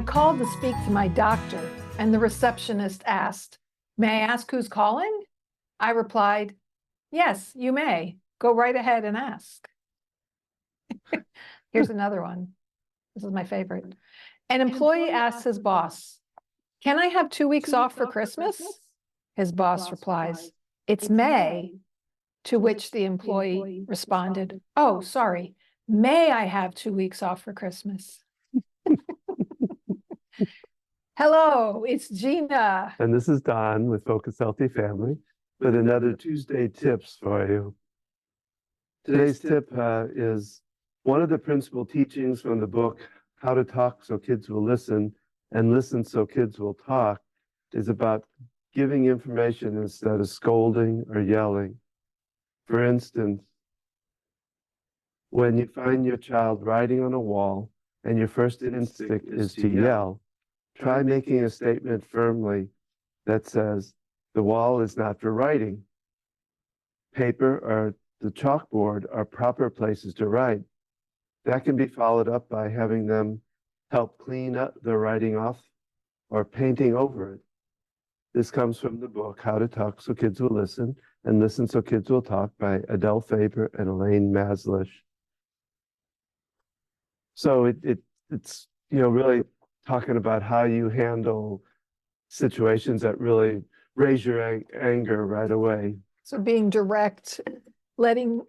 I called to speak to my doctor, and the receptionist asked, "May I ask who's calling?" I replied, "Yes, you may. Go right ahead and ask." Here's another one. This is my favorite. An employee asks his boss, "Can I have 2 weeks off for Christmas?" His boss replies, "It's May." To which the employee responded, "Oh, sorry. May I have 2 weeks off for Christmas?" Hello, it's Gina. And this is Don with Focus Healthy Family with another Tuesday tips for you. Today's tip is one of the principal teachings from the book, How to Talk So Kids Will Listen and Listen So Kids Will Talk, is about giving information instead of scolding or yelling. For instance, when you find your child writing on a wall and your first instinct is to yell, try making a statement firmly that says, "The wall is not for writing. Paper or the chalkboard are proper places to write." That can be followed up by having them help clean up the writing off or painting over it. This comes from the book, How to Talk So Kids Will Listen and Listen So Kids Will Talk by Adele Faber and Elaine Maslish. So it's really talking about how you handle situations that really raise your anger right away. So being direct, letting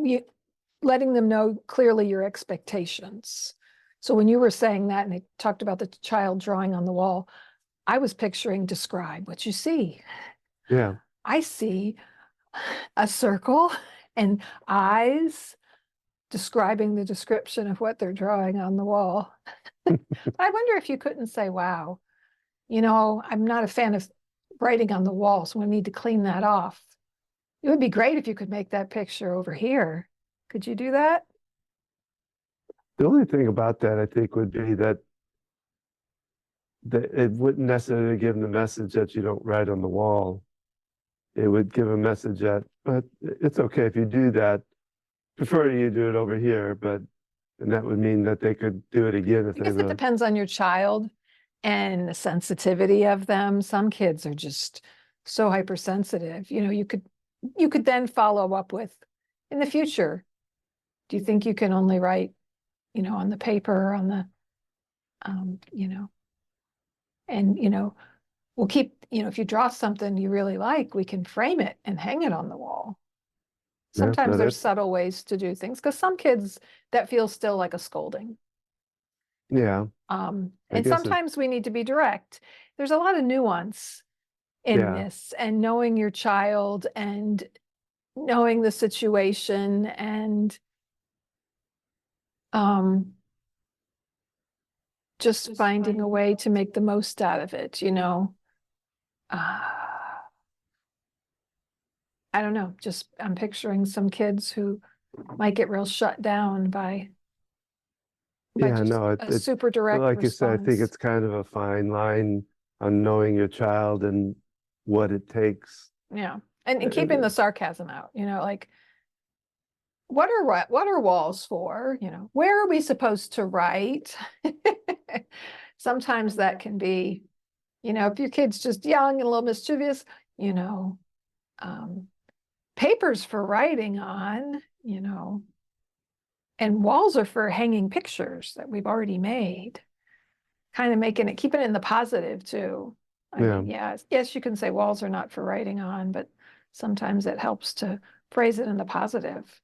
them know clearly your expectations. So when you were saying that and it talked about the child drawing on the wall, I was picturing describe what you see. Yeah. I see a circle and eyes describing the description of what they're drawing on the wall. I wonder if you couldn't say, "Wow, I'm not a fan of writing on the wall, so we need to clean that off." It would be great if you could make that picture over here. Could you do that? The only thing about that, I think, would be that it wouldn't necessarily give the message that you don't write on the wall. It would give a message that, but it's okay if you do that. Prefer you do it over here, and that would mean that they could do it again if I guess they it depends on your child and the sensitivity of them. Some kids are just so hypersensitive. You could then follow up with, in the future, do you think you can only write, on the paper, on the, and, we'll keep, if you draw something you really like, we can frame it and hang it on the wall. Sometimes there's subtle ways to do things because some kids that feels still like a scolding. Yeah. And sometimes we need to be direct. There's a lot of nuance in this, and knowing your child and knowing the situation and just finding a way to make the most out of it, I don't know, I'm picturing some kids who might get real shut down by a super direct like response. You said, I think it's kind of a fine line on knowing your child and what it takes. Yeah, and keeping the sarcasm out, like, what are walls for? Where are we supposed to write? Sometimes that can be, if your kid's just young and a little mischievous, papers for writing on, and walls are for hanging pictures that we've already made. Kind of keeping it in the positive too. I mean, yes, you can say walls are not for writing on, but sometimes it helps to phrase it in the positive.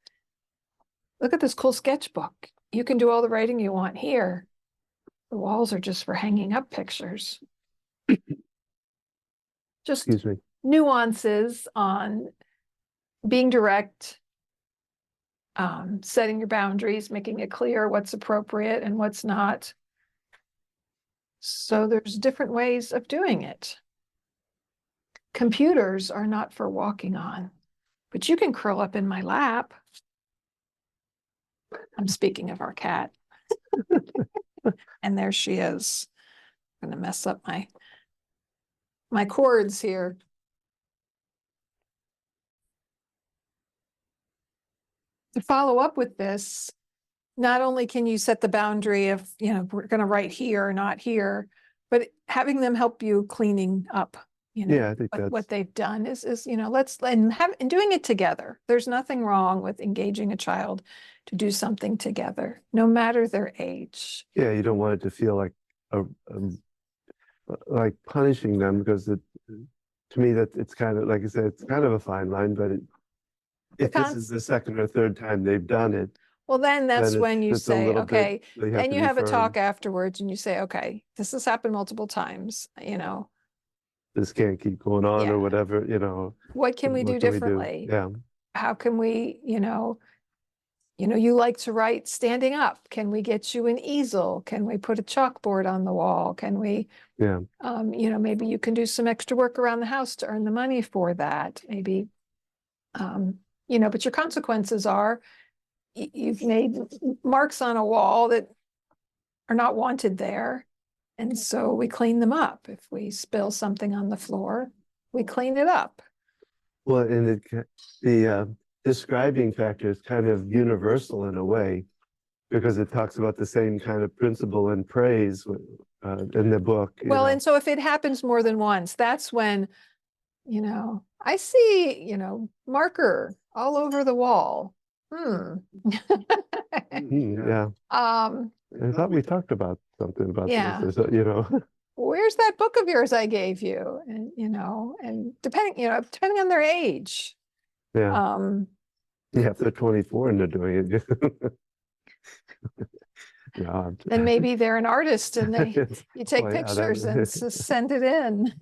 Look at this cool sketchbook. You can do all the writing you want here. The walls are just for hanging up pictures. Just nuances on being direct, setting your boundaries, making it clear what's appropriate and what's not. So there's different ways of doing it. Computers are not for walking on, but you can curl up in my lap. I'm speaking of our cat. And there she is. I'm going to mess up my cords here. To follow up with this, not only can you set the boundary of, we're going to write here or not here, but having them help you cleaning up, Yeah, I think what they've done is, and doing it together. There's nothing wrong with engaging a child to do something together, no matter their age. Yeah, you don't want it to feel like punishing them, because to me that it's kind of, like I said, it's kind of a fine line, but if this is the second or third time they've done it, well, then that's when you say, okay, and you have a talk afterwards and you say, okay, this has happened multiple times, this can't keep going on, or whatever, what can we do differently? Yeah. How can we, you like to write standing up. Can we get you an easel? Can we put a chalkboard on the wall? Can we, maybe you can do some extra work around the house to earn the money for that. Maybe, but your consequences are you've made marks on a wall that are not wanted there. And so we clean them up. If we spill something on the floor, we clean it up. Well, and the describing factor is kind of universal in a way, because it talks about the same kind of principle and praise in the book. Well, and so if it happens more than once, that's when, I see, marker all over the wall. Yeah. I thought we talked about something about this, where's that book of yours I gave you? And, and depending on their age. Yeah. If they're 24 and they're doing it. No, and maybe they're an artist and you take pictures and send it in.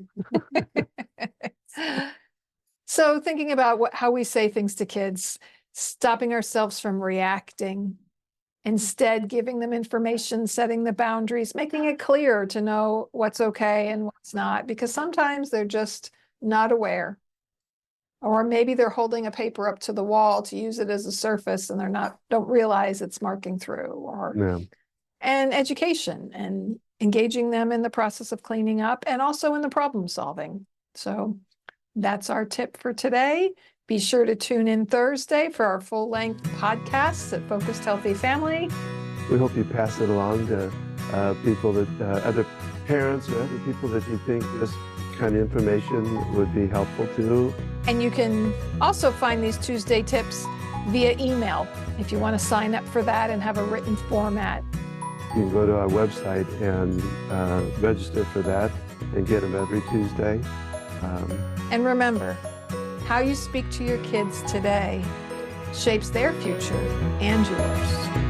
So thinking about how we say things to kids, stopping ourselves from reacting, instead giving them information, setting the boundaries, making it clear to know what's okay and what's not, because sometimes they're just not aware. Or maybe they're holding a paper up to the wall to use it as a surface and don't realize it's marking through. And education and engaging them in the process of cleaning up and also in the problem solving. So that's our tip for today. Be sure to tune in Thursday for our full-length podcasts at Focused Healthy Family. We hope you pass it along to people that, other parents or other people that you think this kind of information would be helpful to. And you can also find these Tuesday tips via email if you want to sign up for that and have a written format. You can go to our website and register for that and get them every Tuesday. And remember, how you speak to your kids today shapes their future and yours.